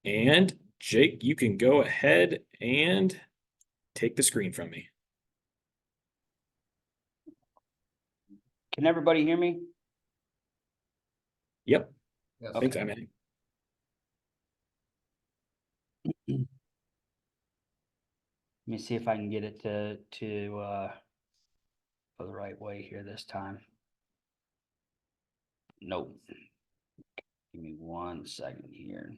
And Jake, you can go ahead and take the screen from me. Can everybody hear me? Yep. Yes. Thanks, man. Let me see if I can get it to go the right way here this time. Nope. Give me 1 second here.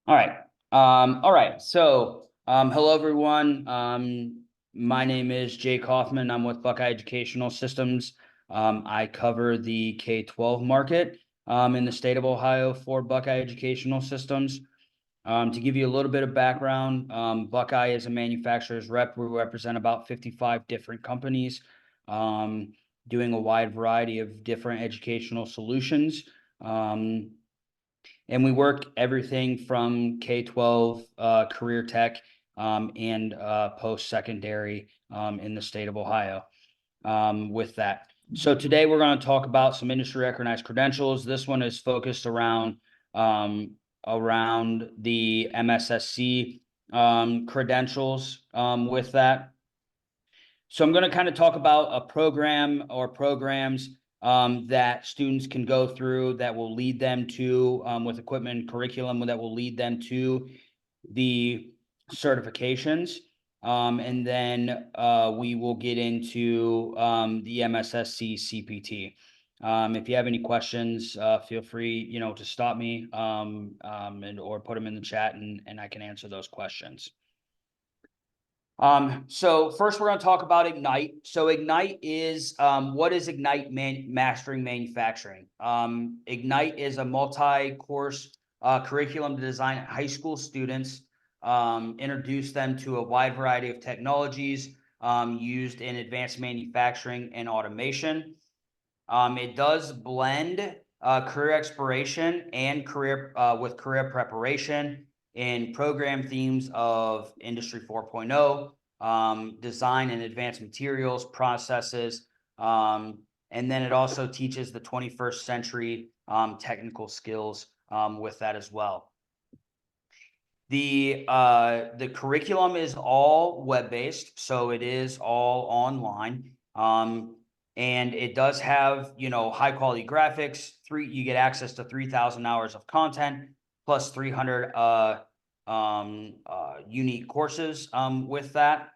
All right. All right. So, hello everyone. My name is Jake Hoffman. I'm with Buckeye Educational Systems. I cover the K-12 market in the state of Ohio for Buckeye Educational Systems. To give you a little bit of background, Buckeye is a manufacturer's rep. We represent about 55 different companies, doing a wide variety of different educational solutions. And we work everything from K-12, career tech, and post-secondary in the state of Ohio with that. So today we're going to talk about some industry recognized credentials. This one is focused around the MSSC credentials with that. So I'm going to kind of talk about a program or programs that students can go through that will lead them to with equipment and curriculum that will lead them to the certifications. And then we will get into the MSSC CPT. If you have any questions, feel free, to stop me and or put them in the chat and I can answer those questions. So first we're going to talk about Ignite. So Ignite is, what is Ignite Mastering Manufacturing? Ignite is a multi-course curriculum to design high school students, introduce them to a wide variety of technologies used in advanced manufacturing and automation. It does blend career exploration and career preparation in program themes of Industry 4.0, design and advanced materials, processes, and then it also teaches the 21st century technical skills with that as well. The curriculum is all web-based, so it is all online. And it does have, high quality graphics. You get access to 3,000 hours of content plus 300 unique courses with that.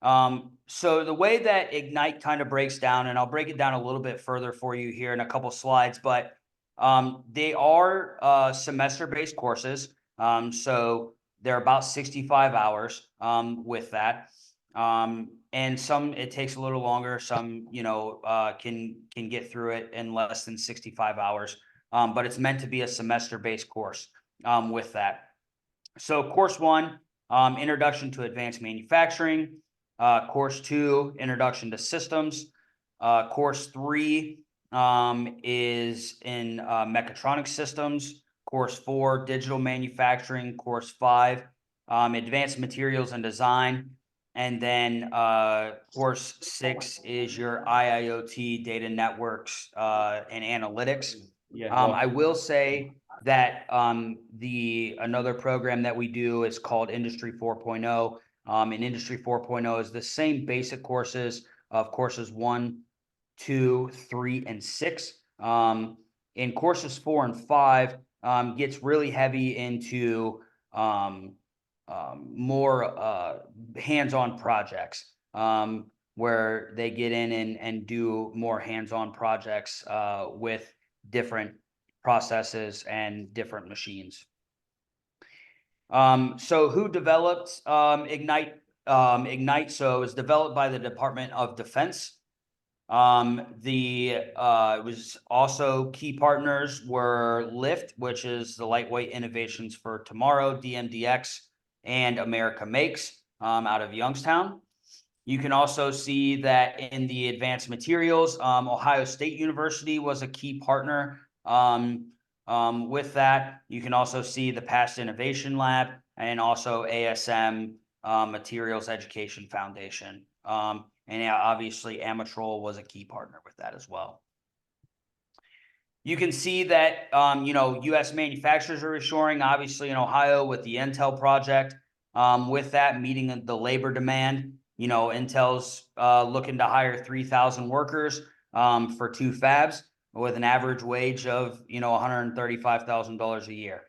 So the way that Ignite kind of breaks down, and I'll break it down a little bit further for you here in a couple slides, but they are semester-based courses. So they're about 65 hours with that. And some it takes a little longer. Some, can get through it in less than 65 hours. But it's meant to be a semester-based course with that. So course 1, Introduction to Advanced Manufacturing. Course 2, Introduction to Systems. Course 3 is in Mechatronic Systems. Course 4, Digital Manufacturing. Course 5, Advanced Materials and Design. And then course 6 is your IIoT data networks and analytics. I will say that another program that we do is called Industry 4.0. And Industry 4.0 is the same basic courses of courses 1, 2, 3, and 6. In courses 4 and 5 gets really heavy into more hands-on projects where they get in and do more hands-on projects with different processes and different machines. So who developed Ignite? Ignite, so it's developed by the Department of Defense. It was also key partners were LIFT, which is the Lightweight Innovations for Tomorrow, DMDX, and America Makes out of Youngstown. You can also see that in the advanced materials, Ohio State University was a key partner with that. You can also see the Past Innovation Lab and also ASM Materials Education Foundation. And obviously Amatrol was a key partner with that as well. You can see that, U.S. manufacturers are reshoring, obviously in Ohio with the Intel project. With that, meeting the labor demand, Intel's looking to hire 3,000 workers for 2 fabs with an average wage of, $135,000 a year.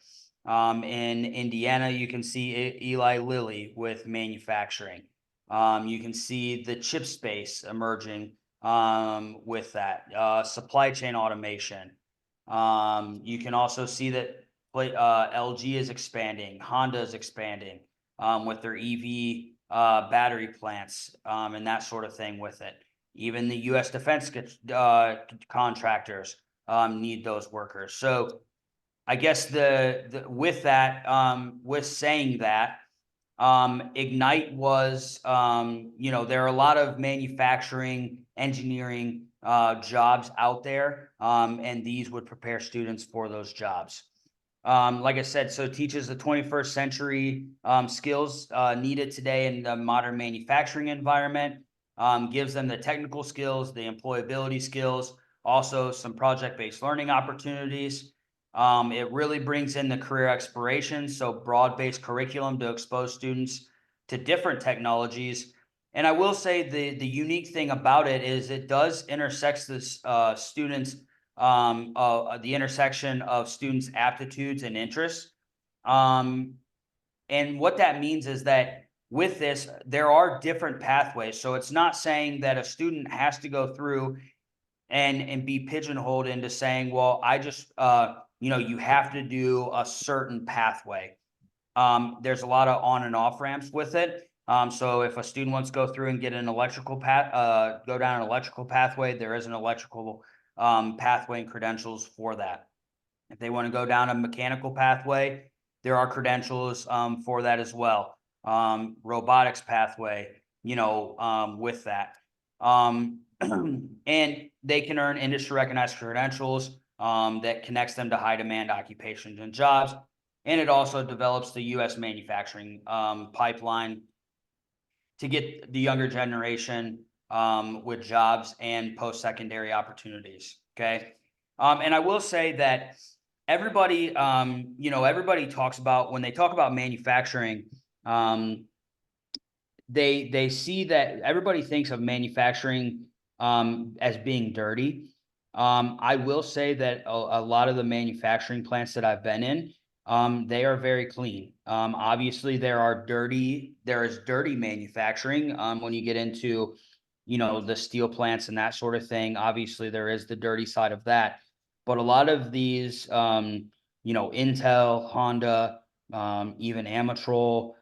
In Indiana, you can see Eli Lilly with manufacturing. You can see the chip space emerging with that supply chain automation. You can also see that LG is expanding, Honda is expanding with their EV battery plants and that sort of thing with it. Even the U.S. defense contractors need those workers. So I guess with that, with saying that, Ignite was, there are a lot of manufacturing, engineering jobs out there, and these would prepare students for those jobs. Like I said, so it teaches the 21st century skills needed today in the modern manufacturing environment, gives them the technical skills, the employability skills, also some project-based learning opportunities. It really brings in the career exploration, so broad-based curriculum to expose students to different technologies. And I will say the unique thing about it is it does intersect this students, the intersection of students' aptitudes and interests. And what that means is that with this, there are different pathways. So it's not saying that a student has to go through and be pigeonholed into saying, well, I just you have to do a certain pathway. There's a lot of on and off ramps with it. So if a student wants to go through and get an electrical go down an electrical pathway, there is an electrical pathway and credentials for that. If they want to go down a mechanical pathway, there are credentials for that as well. Robotics pathway, with that. And they can earn industry recognized credentials that connects them to high demand occupations and jobs. And it also develops the U.S. manufacturing pipeline to get the younger generation with jobs and post-secondary opportunities. Okay. And I will say that everybody, everybody talks about, when they talk about manufacturing, they see that everybody thinks of manufacturing as being dirty. I will say that a lot of the manufacturing plants that I've been in, they are very clean. Obviously there is dirty manufacturing when you get into, the steel plants and that sort of thing. Obviously there is the dirty side of that, but a lot of these, Intel, Honda, even Amatrol,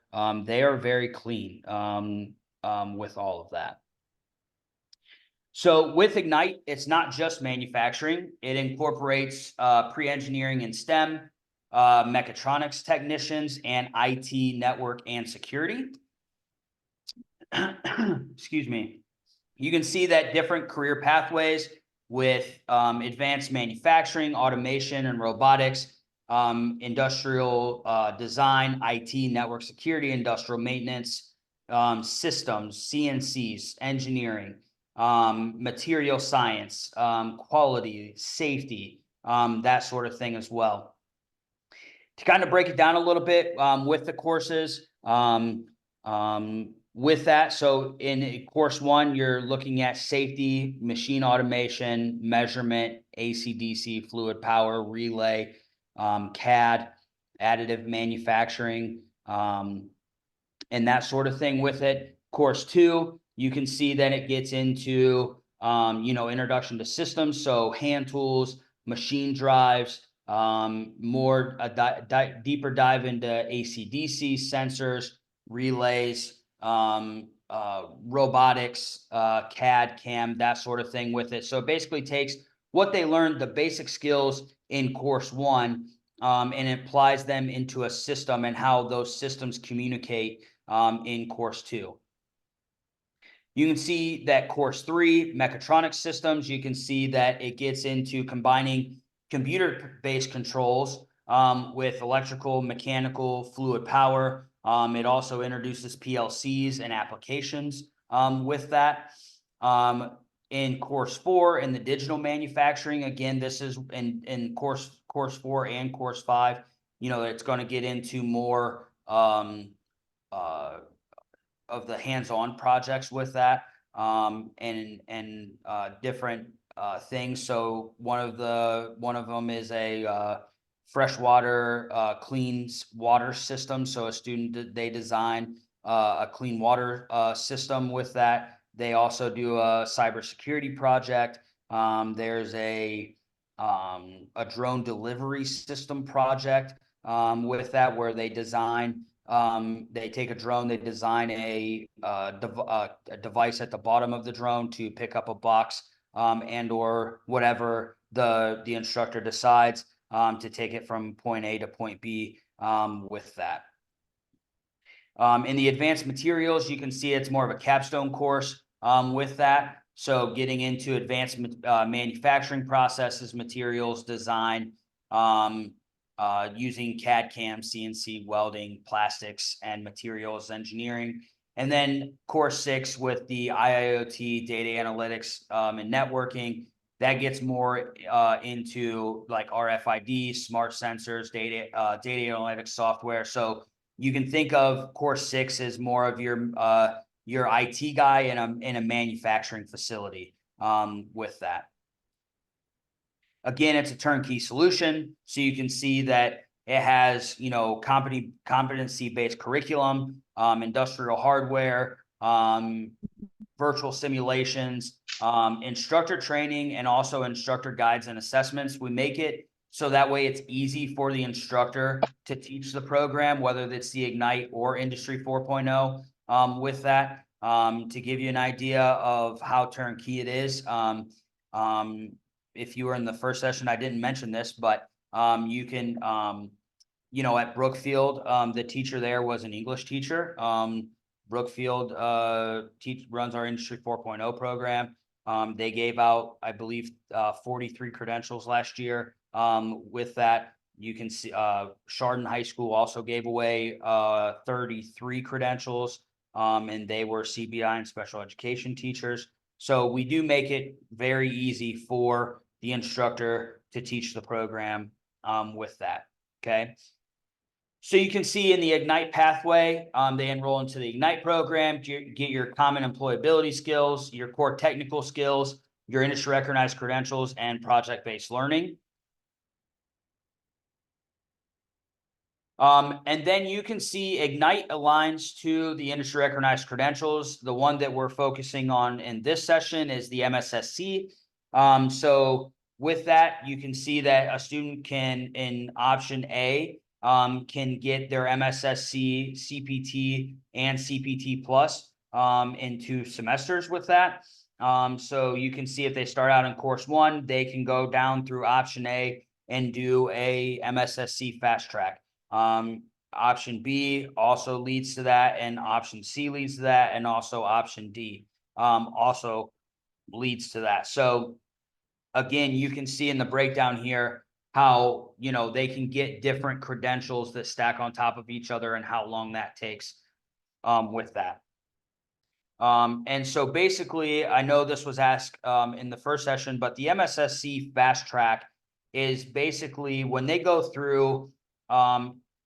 they are very clean with all of that. So with Ignite, it's not just manufacturing. It incorporates pre-engineering and STEM, mechatronics technicians, and IT network and security. Excuse me. You can see that different career pathways with advanced manufacturing, automation, and robotics, industrial design, IT, network security, industrial maintenance, systems, CNCs, engineering, material science, quality, safety, that sort of thing as well. To kind of break it down a little bit with the courses, with that, so in course 1, you're looking at safety, machine automation, measurement, AC/DC, fluid power, relay, CAD, additive manufacturing, and that sort of thing with it. Course 2, you can see that it gets into, introduction to systems. So hand tools, machine drives, more deeper dive into AC/DC sensors, relays, robotics, CAD, CAM, that sort of thing with it. So it basically takes what they learned, the basic skills in course 1, and applies them into a system and how those systems communicate in course 2. You can see that course 3, mechatronics systems, you can see that it gets into combining computer-based controls with electrical, mechanical, fluid power. It also introduces PLCs and applications with that. in course 4 in the digital manufacturing, again, this is in course 4 and course 5, you know, it's going to get into more of the hands-on projects with that, and different things. So one of them is a freshwater clean water system. So a student, they design a clean water system with that. They also do a cybersecurity project. There's a drone delivery system project with that, where they design, they take a drone, they design a device at the bottom of the drone to pick up a box, and or whatever the instructor decides, to take it from point A to point B with that. In the advanced materials, you can see it's more of a capstone course with that. So getting into advanced manufacturing processes, materials design, using CAD, CAM, CNC, welding, plastics, and materials engineering. And then course 6 with the IIoT, data analytics, and networking. That gets more into like RFID, smart sensors, data analytics software. So you can think of course 6 as more of your IT guy in a manufacturing facility with that. Again, it's a turnkey solution. So you can see that it has, you know, competency-based curriculum, industrial hardware, virtual simulations, instructor training, and also instructor guides and assessments. We make it so that way it's easy for the instructor to teach the program, whether it's the Ignite or Industry 4.0 with that, to give you an idea of how turnkey it is. If you were in the first session, I didn't mention this, but you can, you know, at Brookfield, the teacher there was an English teacher. Brookfield runs our Industry 4.0 program. They gave out, I believe, 43 credentials last year. With that, you can see Chardon High School also gave away 33 credentials, and they were CBI and special education teachers. So we do make it very easy for the instructor to teach the program with that. Okay. So you can see in the Ignite pathway, they enroll into the Ignite program, get your common employability skills, your core technical skills, your industry recognized credentials, and project-based learning. And then you can see Ignite aligns to the industry recognized credentials. The one that we're focusing on in this session is the MSSC. So with that, you can see that a student can, in option A, can get their MSSC, CPT, and CPT plus in 2 semesters with that. So you can see if they start out in course 1, they can go down through option A and do a MSSC fast track. Option B also leads to that, and option C leads to that, and also option D also leads to that. So again, you can see in the breakdown here how, you know, they can get different credentials that stack on top of each other and how long that takes with that. And so basically, I know this was asked in the first session, but the MSSC fast track is basically when they go through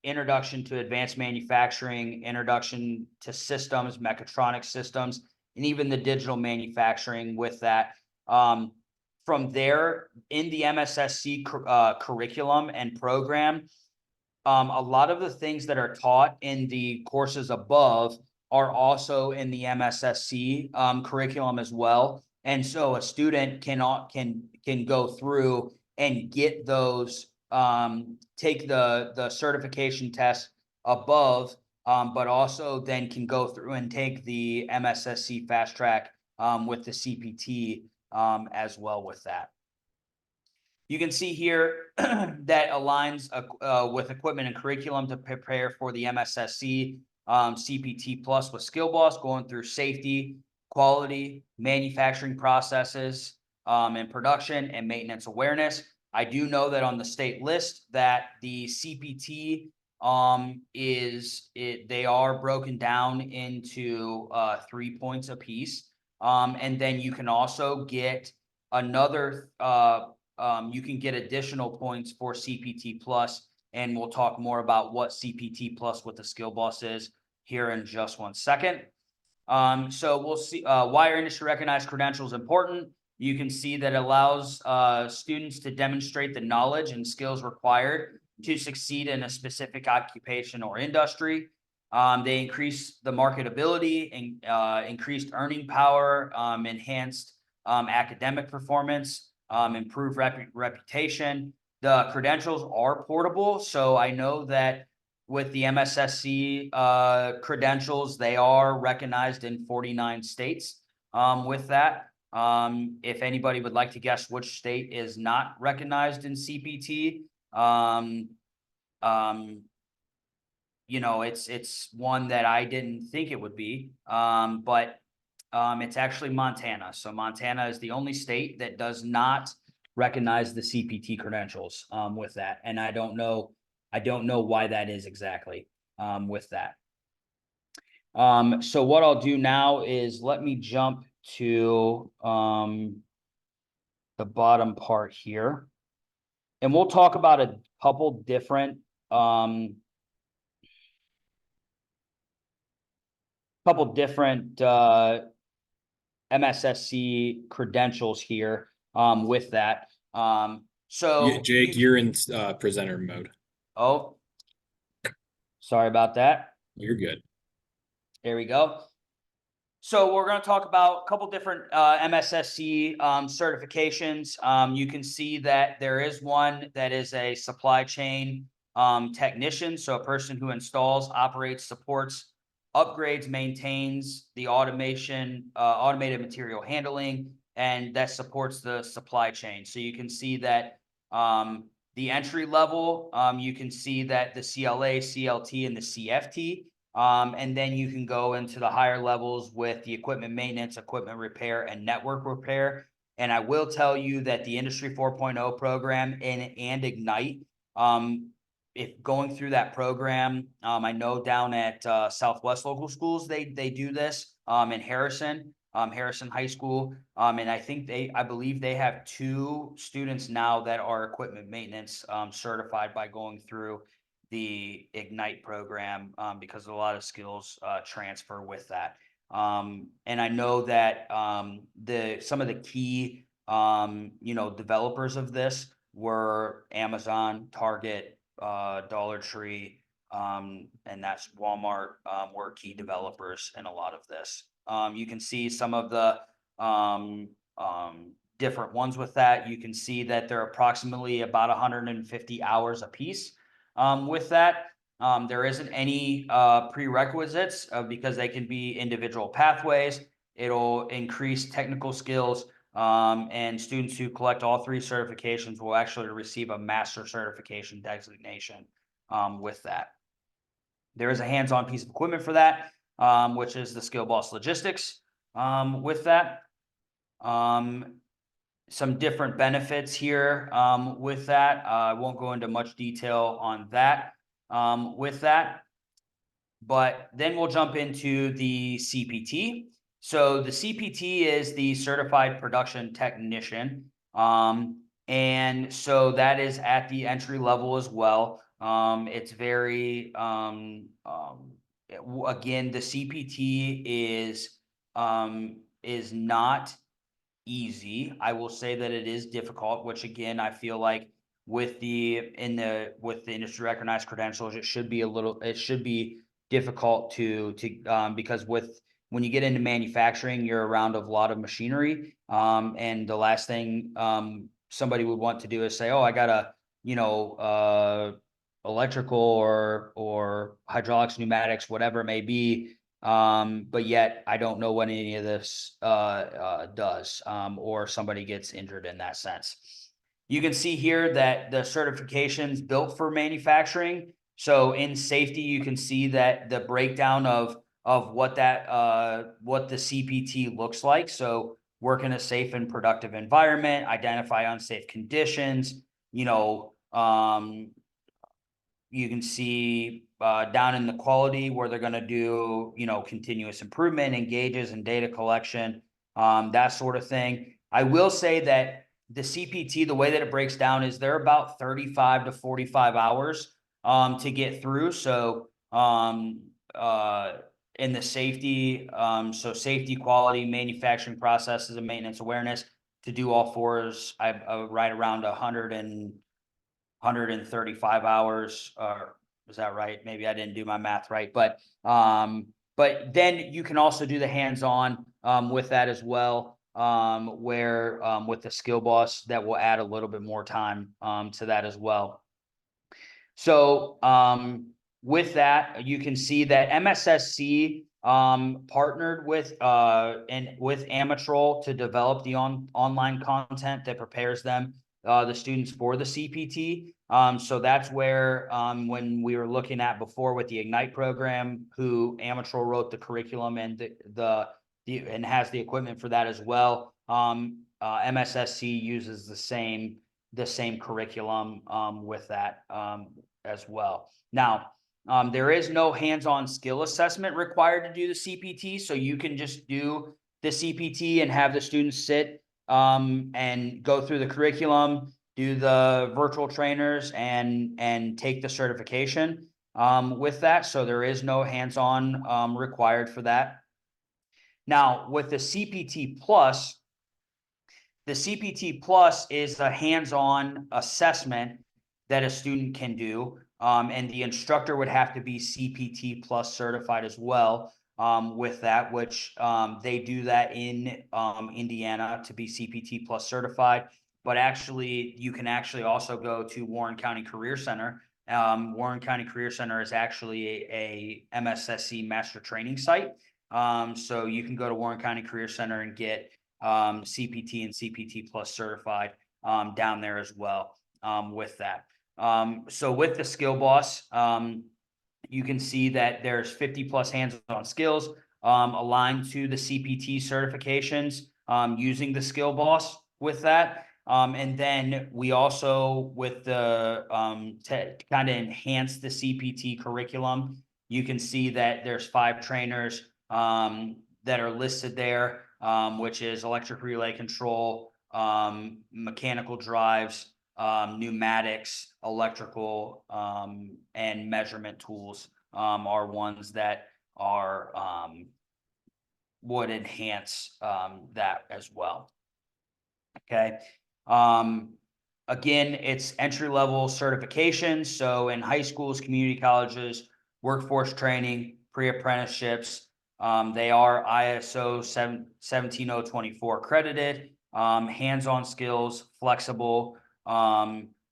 introduction to advanced manufacturing, introduction to systems, mechatronic systems, and even the digital manufacturing with that. From there, in the MSSC curriculum and program, a lot of the things that are taught in the courses above are also in the MSSC curriculum as well. And so a student can go through and get those, take the certification test above, but also then can go through and take the MSSC fast track with the CPT as well with that. You can see here that aligns with equipment and curriculum to prepare for the MSSC CPT plus with Skill Boss, going through safety, quality, manufacturing processes, and production and maintenance awareness. I do know that on the state list that the CPT they are broken down into 3 points apiece. And then you can also get another, you can get additional points for CPT plus, and we'll talk more about what CPT plus with the skill boss is here in just 1 second. So we'll see why are industry recognized credentials important. You can see that it allows students to demonstrate the knowledge and skills required to succeed in a specific occupation or industry. They increase the marketability and increased earning power, enhanced academic performance, improved reputation. The credentials are portable, so I know that with the MSSC credentials, they are recognized in 49 states. With that, if anybody would like to guess which state is not recognized in CPT, you know, it's one that I didn't think it would be, but it's actually Montana. So Montana is the only state that does not recognize the CPT credentials with that, and I don't know why that is exactly with that. So what I'll do now is let me jump to the bottom part here, and we'll talk about a couple different MSSC credentials here with that. So Jake, you're in presenter mode. oh, sorry about that. You're good. There we go. So we're going to talk about a couple different MSSC certifications. You can see that there is one that is a supply chain technician. So a person who installs, operates, supports, upgrades, maintains the automated material handling, and that supports the supply chain. So you can see that the entry level, you can see that the CLA, CLT, and the CFT. And then you can go into the higher levels with the equipment maintenance, equipment repair, and network repair. And I will tell you that the Industry 4.0 program and Ignite, if going through that program, I know down at Southwest Local Schools, they do this in Harrison High School. And I believe they have 2 students now that are equipment maintenance certified by going through the Ignite program because a lot of skills transfer with that. And I know that some of the key developers of this were Amazon, Target, Dollar Tree, and that's Walmart were key developers in a lot of this. You can see some of the different ones with that. You can see that they're approximately about 150 hours a piece. With that, there isn't any prerequisites because they can be individual pathways. It'll increase technical skills, and students who collect all 3 certifications will actually receive a master certification designation with that. There is a hands-on piece of equipment for that, which is the Skill Boss Logistics with that. Some different benefits here with that. I won't go into much detail on that with that. But then we'll jump into the CPT. So the CPT is the Certified Production Technician. And so that is at the entry level as well. It's very, again, the CPT is not easy. I will say that it is difficult, which again, I feel like with the industry recognized credentials, it should be difficult to because when you get into manufacturing, you're around a lot of machinery. And the last thing somebody would want to do is say, oh, I got a, electrical or hydraulics, pneumatics, whatever it may be. But yet I don't know what any of this does, or somebody gets injured in that sense. You can see here that the certification's built for manufacturing. So in safety, you can see that the breakdown of what the CPT looks like. So work in a safe and productive environment, identify unsafe conditions, you can see down in the quality where they're going to do, continuous improvement, engages in data collection, that sort of thing. I will say that the CPT, the way that it breaks down is they're about 35 to 45 hours to get through. So in the safety, so safety, quality, manufacturing processes, and maintenance awareness, to do all fours, I right around 135 hours, or is that right? Maybe I didn't do my math right, but then you can also do the hands-on with that as well, where with the skill boss, that will add a little bit more time to that as well. So with that, you can see that MSSC partnered with Amatrol to develop the online content that prepares them, the students, for the CPT. So that's where when we were looking at before with the Ignite program, who Amatrol wrote the curriculum and and has the equipment for that as well. MSSC uses the same curriculum with that as well. Now, there is no hands-on skill assessment required to do the CPT, so you can just do the CPT and have the students sit and go through the curriculum, do the virtual trainers, and take the certification with that. So there is no hands-on required for that. Now, with the CPT Plus, is a hands-on assessment that a student can do, and the instructor would have to be CPT Plus certified as well with that, which they do that in Indiana to be CPT Plus certified. But actually, you can actually also go to Warren County Career Center. Warren County Career Center is actually a MSSC master training site. So you can go to Warren County Career Center and get CPT and CPT Plus certified down there as well with that. So with the skill boss, you can see that there's 50 plus hands-on skills aligned to the CPT certifications using the skill boss with that. And then we also, with the to kind of enhance the CPT curriculum, you can see that there's 5 trainers that are listed there, which is electric relay control, mechanical drives, pneumatics, electrical, and measurement tools are ones that are would enhance that as well. Okay. Again, it's entry-level certifications. So in high schools, community colleges, workforce training, pre-apprenticeships, they are ISO 17024 accredited, hands-on skills, flexible.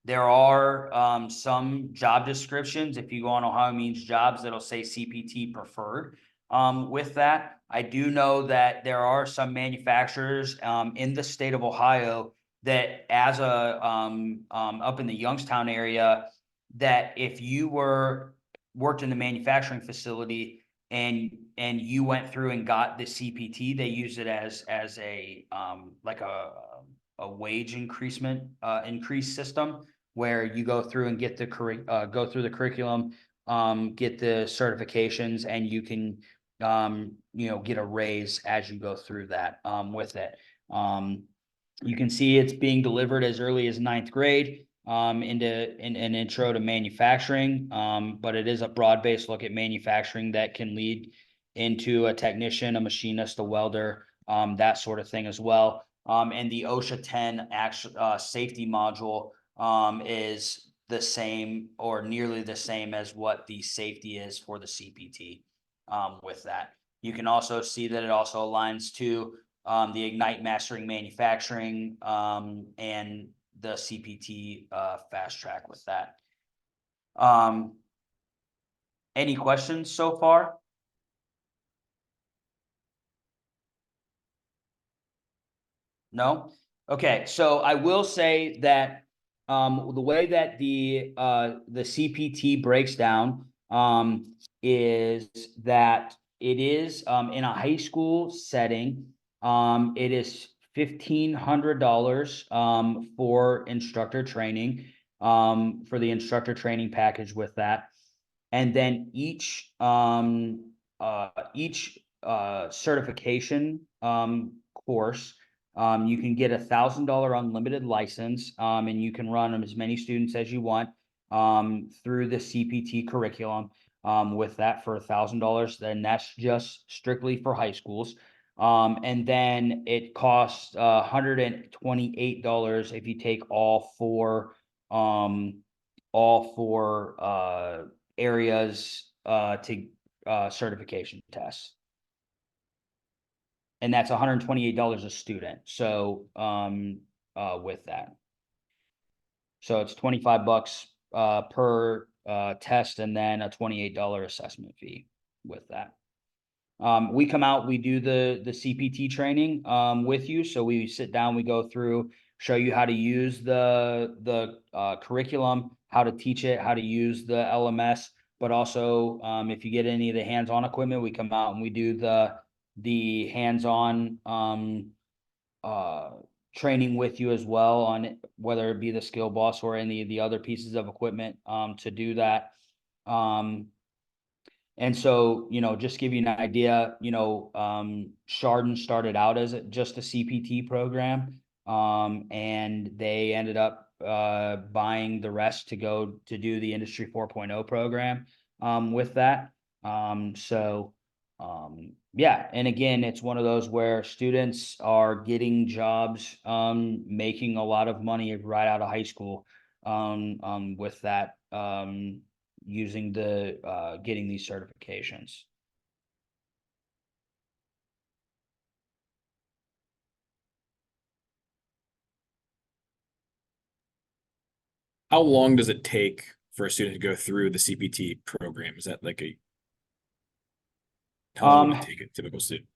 There are some job descriptions. If you go on Ohio Means Jobs, that'll say CPT preferred. With that, I do know that there are some manufacturers in the state of Ohio that, as a up in the Youngstown area, that if you worked in the manufacturing facility and you went through and got the CPT, they use it as a like a wage increase system, where you go through and get the go through the curriculum, get the certifications, and you can get a raise as you go through that with it. You can see it's being delivered as early as 9th grade into an intro to manufacturing, but it is a broad-based look at manufacturing that can lead into a technician, a machinist, a welder, that sort of thing as well. And the OSHA 10 safety module is the same or nearly the same as what the safety is for the CPT with that. You can also see that it also aligns to the Ignite Mastering Manufacturing and the CPT fast track with that. Any questions so far? No? Okay, so I will say that the way that the CPT breaks down is that it is in a high school setting. It is $1,500 for instructor training, for the instructor training package with that. And then each certification course, you can get $1,000 unlimited license, and you can run as many students as you want through the CPT curriculum with that for $1,000. Then that's just strictly for high schools. And then it costs $128 if you take all four areas to certification tests. And that's $128 a student. So with that. So it's $25 per test, and then a $28 assessment fee with that. We come out, we do the CPT training with you. So we sit down, we go through, show you how to use the curriculum, how to teach it, how to use the LMS, but also if you get any of the hands-on equipment, we come out and we do the hands-on training with you as well on whether it be the skill boss or any of the other pieces of equipment to do that. And so, just give you an idea, Chardon started out as just a CPT program, and they ended up buying the rest to go to do the Industry 4.0 program with that. Yeah, and again, it's one of those where students are getting jobs, making a lot of money right out of high school with that. Using getting these certifications. How long does it take for a student to go through the CPT program? Is that how long would it take a typical student?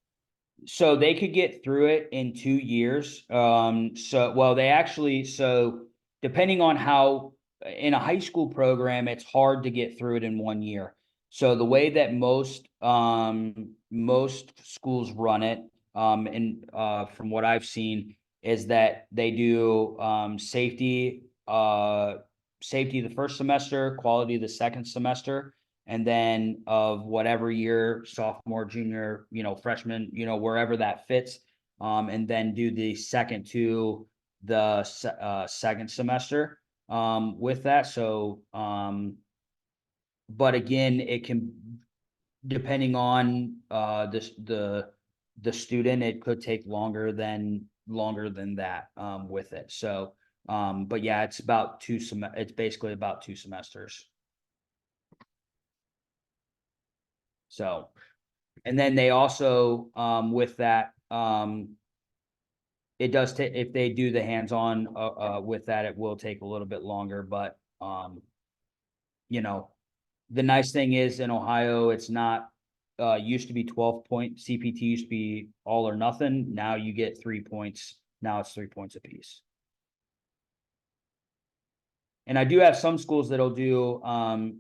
So they could get through it in 2 years. Depending on how in a high school program, it's hard to get through it in 1 year. So the way that most schools run it, and from what I've seen, is that they do safety the first semester, quality the second semester, and then of whatever year, sophomore, junior, freshman, wherever that fits, and then do the second to the second semester with that. So, but again, it can, depending on the student, it could take longer than that with it. So, but yeah, it's basically about 2 semesters. So, and then they also, with that, it does take, if they do the hands-on, with that, it will take a little bit longer, but, the nice thing is in Ohio, it's not, used to be 12-point CPT, used to be all or nothing. Now you get 3 points. Now it's 3 points apiece. And I do have some schools that'll do,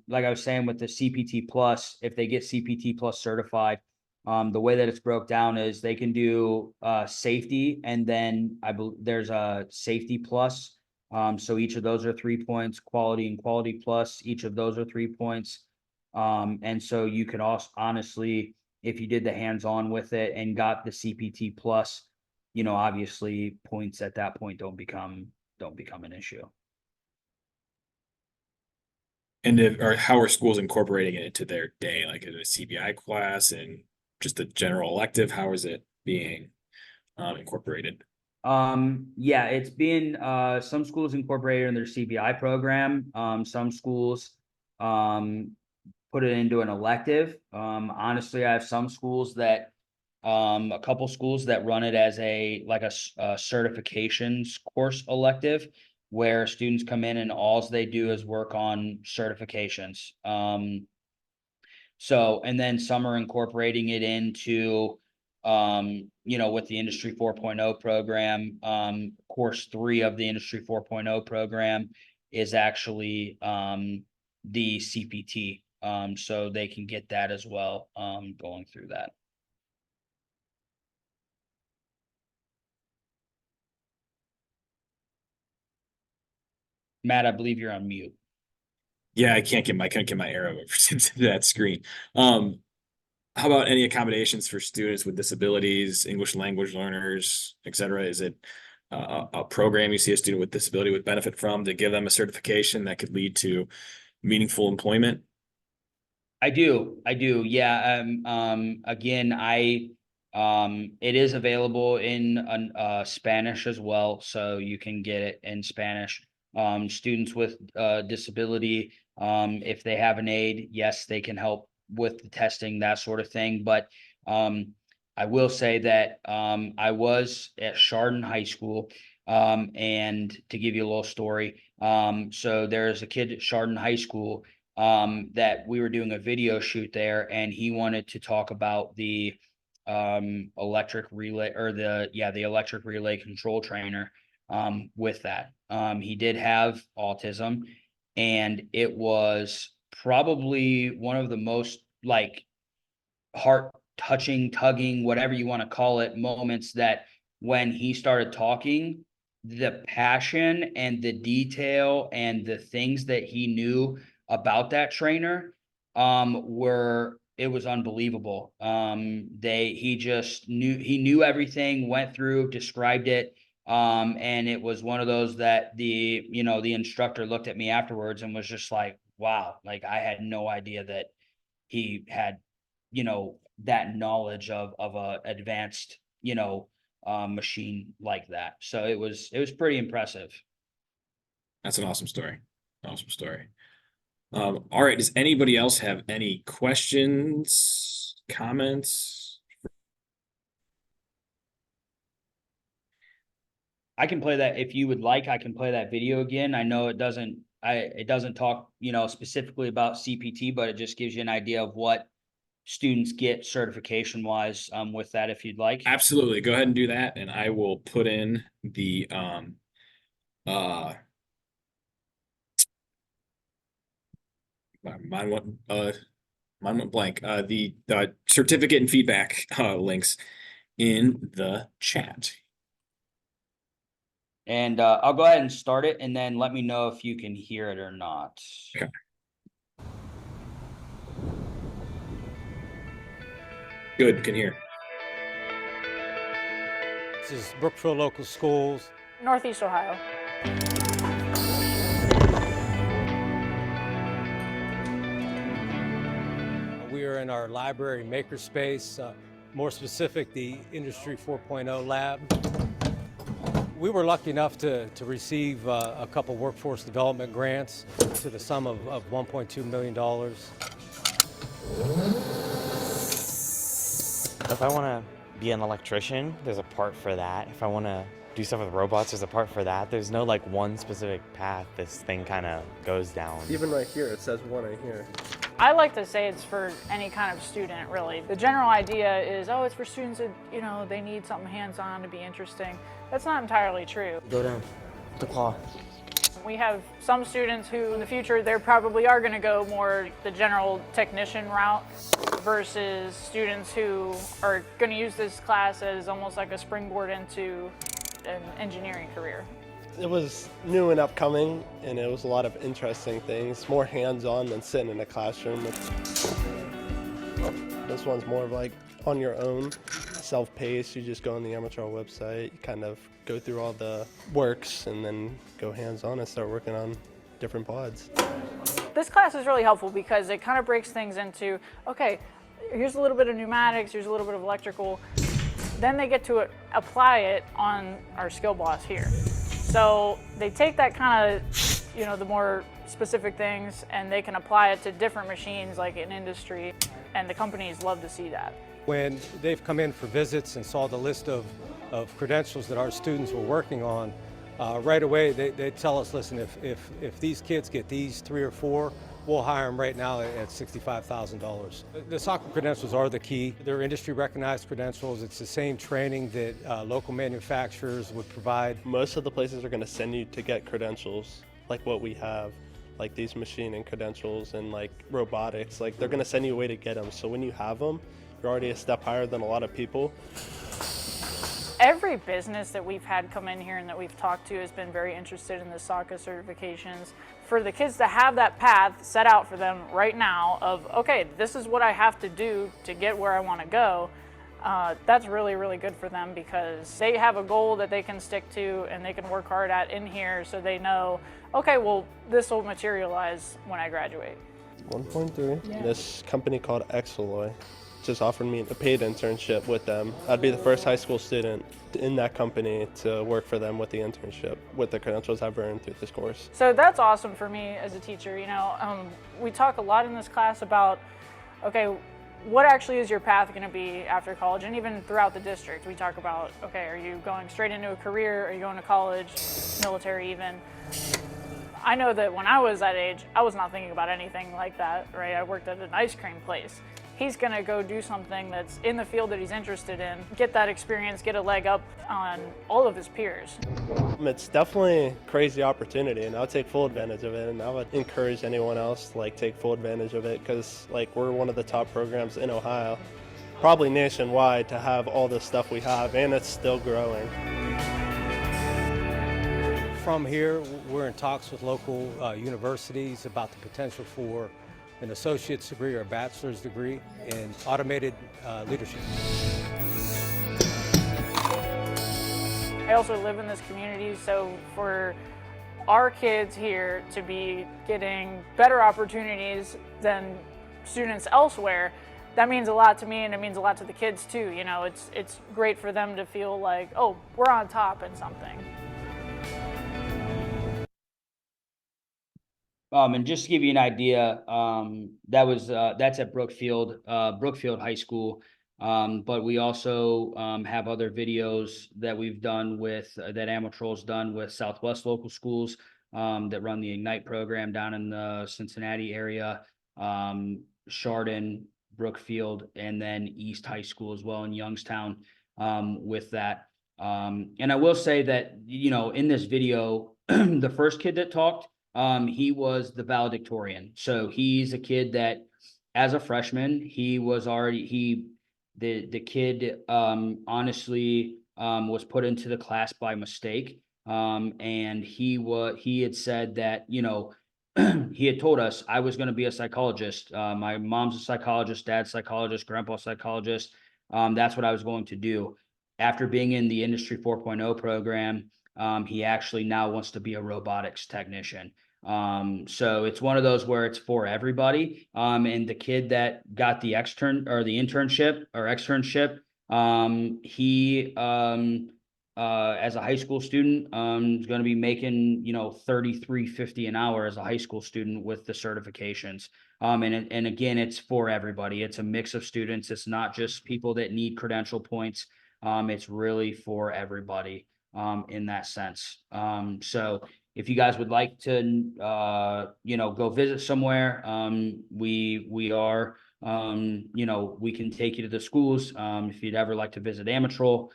like I was saying with the CPT plus, if they get CPT plus certified, the way that it's broke down is they can do safety, and then there's a safety plus. So each of those are 3 points, quality and quality plus, each of those are 3 points. And so you could also, honestly, if you did the hands-on with it and got the CPT plus, obviously points at that point don't become an issue. And or how are schools incorporating it into their day, like in a CBI class and just a general elective? How is it being incorporated? Yeah, it's been some schools incorporated in their CBI program. Some schools put it into an elective. Honestly, I have some schools that a couple schools that run it as a certifications course elective, where students come in and all they do is work on certifications. So, and then some are incorporating it into, with the Industry 4.0 program. Course 3 of the Industry 4.0 program is actually the CPT. So they can get that as well, going through that. Matt, I believe you're on mute. Yeah, I couldn't get my arrow over to that screen. How about any accommodations for students with disabilities, English language learners, et cetera? Is it a program you see a student with disability would benefit from to give them a certification that could lead to meaningful employment? I do. Yeah. Again, it is available in Spanish as well, so you can get it in Spanish. Students with disability, if they have an aide, yes, they can help with the testing, that sort of thing. But I will say that I was at Chardon High School, and to give you a little story, so there's a kid at Chardon High School that we were doing a video shoot there, and he wanted to talk about the electric relay, or the electric relay control trainer with that. He did have autism, and it was probably one of the most like heart touching, tugging, whatever you want to call it, moments that when he started talking, the passion and the detail and the things that he knew about that trainer it was unbelievable. He knew everything, went through, described it. And it was one of those that the instructor looked at me afterwards and was just like, wow, like I had no idea that he had, that knowledge of a advanced, machine like that. So it was pretty impressive. That's an awesome story. Awesome story. All right. Does anybody else have any questions, comments? I can play that if you would like. I can play that video again. I know it doesn't talk, specifically about CPT, but it just gives you an idea of what students get certification wise with that, if you'd like. Absolutely. Go ahead and do that. And I will put in the mine went blank. The certificate and feedback links in the chat. And I'll go ahead and start it, and then let me know if you can hear it or not. Okay. Good, can hear. This is Brookfield Local Schools. Northeast Ohio. We are in our library makerspace, more specific, the Industry 4.0 lab. We were lucky enough to receive a couple workforce development grants to the sum of $1.2 million. If I want to be an electrician, there's a part for that. If I want to do stuff with robots, there's a part for that. There's no like one specific path this thing kind of goes down. Even right here, it says one right here. I like to say it's for any kind of student, really. The general idea is, oh, it's for students that, they need something hands-on to be interesting. That's not entirely true. Go down, the claw. We have some students who, in the future, they probably are going to go more the general technician route versus students who are going to use this class as almost like a springboard into an engineering career. It was new and upcoming, and it was a lot of interesting things, more hands-on than sitting in a classroom. This one's more of like on your own, self-paced. You just go on the amateur website, you kind of go through all the works, and then go hands-on and start working on different pods. This class is really helpful because it kind of breaks things into, okay, here's a little bit of pneumatics, here's a little bit of electrical. Then they get to apply it on our skill boss here. So they take that kind of, the more specific things, and they can apply it to different machines like in industry, and the companies love to see that. When they've come in for visits and saw the list of credentials that our students were working on, right away they tell us, listen, if these kids get these 3 or 4, we'll hire them right now at $65,000. The soccer credentials are the key. They're industry recognized credentials. It's the same training that local manufacturers would provide. Most of the places are going to send you to get credentials like what we have, like these machining credentials and like robotics. Like they're going to send you a way to get them. So when you have them, you're already a step higher than a lot of people. Every business that we've had come in here and that we've talked to has been very interested in the SOCA certifications. For the kids to have that path set out for them right now of, okay, this is what I have to do to get where I want to go, that's really, really good for them because they have a goal that they can stick to and they can work hard at in here so they know, okay, well, this will materialize when I graduate. 1.3. Yeah. This company called Exaloy just offered me a paid internship with them. I'd be the first high school student in that company to work for them with the internship, with the credentials I've earned through this course. So that's awesome for me as a teacher. You know, we talk a lot in this class about, okay, what actually is your path going to be after college, and even throughout the district. We talk about, okay, are you going straight into a career? Are you going to college, military even? I know that when I was that age, I was not thinking about anything like that, right? I worked at an ice cream place. He's gonna go do something that's in the field that he's interested in, get that experience, get a leg up on all of his peers. It's definitely a crazy opportunity, and I'll take full advantage of it, and I would encourage anyone else to take full advantage of it because we're one of the top programs in Ohio, probably nationwide, to have all the stuff we have, and it's still growing. From here, we're in talks with local universities about the potential for an associate's degree or a bachelor's degree in automated leadership. I also live in this community, so for our kids here to be getting better opportunities than students elsewhere, that means a lot to me and it means a lot to the kids too. You know, it's great for them to feel like, oh, we're on top in something. And just to give you an idea, that's at Brookfield High School. But we also have other videos that we've done that Amatrol's done with Southwest local schools that run the Ignite program down in the Cincinnati area, Chardon, Brookfield, and then East High School as well in Youngstown with that. And I will say that, you know, in this video, the first kid that talked, he was the valedictorian. So he's a kid that as a freshman, he was already, the kid honestly was put into the class by mistake. And he had said that, you know, he had told us I was going to be a psychologist. My mom's a psychologist, dad's psychologist, grandpa's psychologist. That's what I was going to do. After being in the Industry 4.0 program, he actually now wants to be a robotics technician. So it's one of those where it's for everybody. And the kid that got the internship, he as a high school student, is going to be making, you know, $33.50 an hour as a high school student with the certifications. And again, it's for everybody. It's a mix of students. It's not just people that need credential points. It's really for everybody in that sense. So if you guys would like to, you know, go visit somewhere, we are, you know, we can take you to the schools. If you'd ever like to visit Amatrol,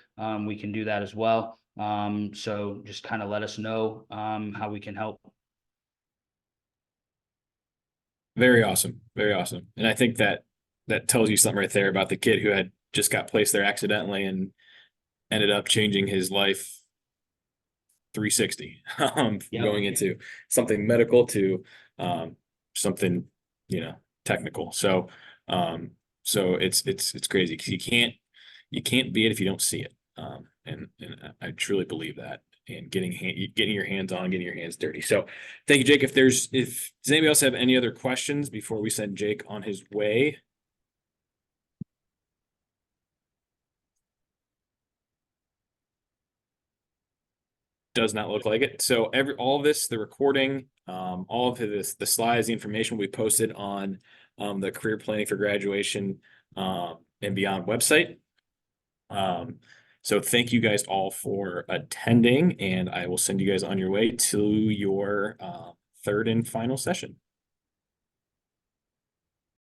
we can do that as well. So just kind of let us know how we can help. Very awesome. Very awesome. And I think that tells you something right there about the kid who had just got placed there accidentally and ended up changing his life 360, Yep. going into something medical to something, you know, technical. So it's crazy because you can't be it if you don't see it. And I truly believe that. And getting your hands on, getting your hands dirty. So thank you, Jake. Does anybody else have any other questions before we send Jake on his way? Does not look like it. So all of this, the recording, all of this, the slides, the information we posted on the career planning for graduation and beyond website. So thank you guys all for attending, and I will send you guys on your way to your third and final session.